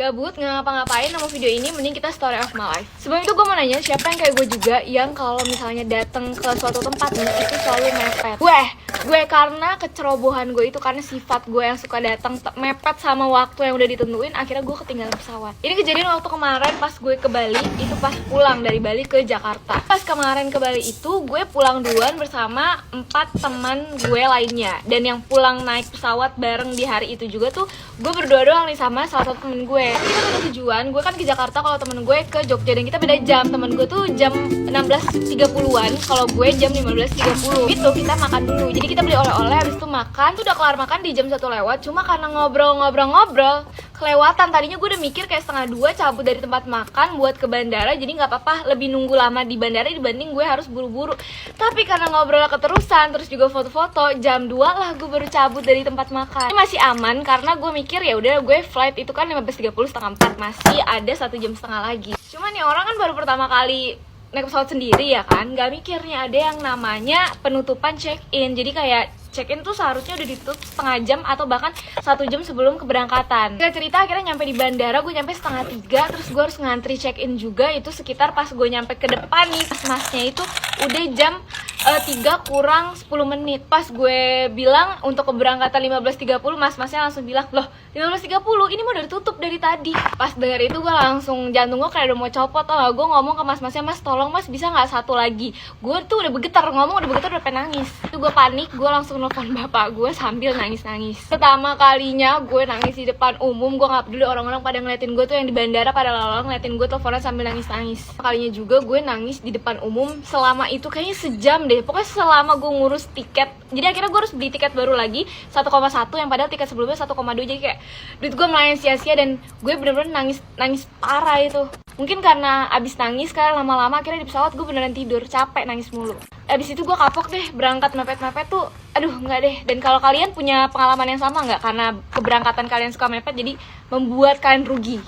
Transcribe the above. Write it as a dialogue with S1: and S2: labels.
S1: Gabut, nggak ngapa-ngapain sama video ini, mending kita story of my life. Sebelum itu gue mau nanya, siapa yang kayak gue juga yang kalau misalnya datang ke suatu tempat nih, itu selalu mepet. Gue karena kecerobohan gue itu, karena sifat gue yang suka datang mepet sama waktu yang udah ditentuin, akhirnya gue ketinggalan pesawat. Ini kejadian waktu kemarin pas gue ke Bali, itu pas pulang dari Bali ke Jakarta. Pas kemarin ke Bali itu, gue pulang duluan bersama 4 teman gue lainnya. Dan yang pulang naik pesawat bareng di hari itu juga tuh, gue berdua doang nih sama salah satu temen gue. Kita beda tujuan, gue kan ke Jakarta, kalau temen gue ke Jogja, dan kita beda jam. Temen gue tuh jam 16.30-an, kalau gue jam 15.30. Itu kita makan dulu, jadi kita beli oleh-oleh, habis itu makan. Tuh udah kelar makan di jam 1 lewat, cuma karena ngobrol kelewatan. Tadinya gue udah mikir kayak 1:30 cabut dari tempat makan buat ke bandara, jadi nggak apa-apa lebih nunggu lama di bandara dibanding gue harus buru-buru. Tapi karena ngobrol keterusan, terus juga foto-foto, jam 2 lah gue baru cabut dari tempat makan. Ini masih aman karena gue mikir ya udah, gue flight itu kan 15.30, setengah 4, masih ada 1,5 jam lagi. Cuman nih orang kan baru pertama kali naik pesawat sendiri ya kan, nggak mikirnya ada yang namanya penutupan check-in. Jadi kayak check-in tuh seharusnya udah ditutup setengah jam atau bahkan 1 jam sebelum keberangkatan. Kita cerita akhirnya nyampe di bandara, gue nyampe 2:30, terus gue harus ngantri check-in juga. Itu sekitar pas gue nyampe ke depan nih, masnya itu udah jam 3 kurang 10 menit. Pas gue bilang untuk keberangkatan 15.30, masnya langsung bilang, loh 15.30 ini mau udah ditutup dari tadi. Pas denger itu gue langsung, jantung gue kayak udah mau copot. Tau, gue ngomong ke masnya, mas tolong mas bisa nggak satu lagi. Gue tuh udah bergetar, udah pengen nangis. Itu gue panik, gue langsung nelfon bapak gue sambil nangis-nangis. Pertama kalinya gue nangis di depan umum. Gue nggak peduli orang-orang pada ngeliatin gue tuh, yang di bandara pada lalang ngeliatin gue teleponan sambil nangis-nangis. Kalinya juga gue nangis di depan umum selama itu kayaknya sejam deh. Pokoknya selama gue ngurus tiket. Jadi akhirnya gue harus beli tiket baru lagi 1,1, yang padahal tiket sebelumnya 1,2. Jadi kayak duit gue melayang sia-sia, dan gue bener-bener nangis parah itu. Mungkin karena abis nangis kan lama-lama, akhirnya di pesawat gue beneran tidur, capek nangis mulu. Abis itu gue kapok deh, berangkat mepet-mepet tuh, aduh nggak deh. Dan kalau kalian punya pengalaman yang sama nggak, karena keberangkatan kalian suka mepet jadi membuat kalian rugi?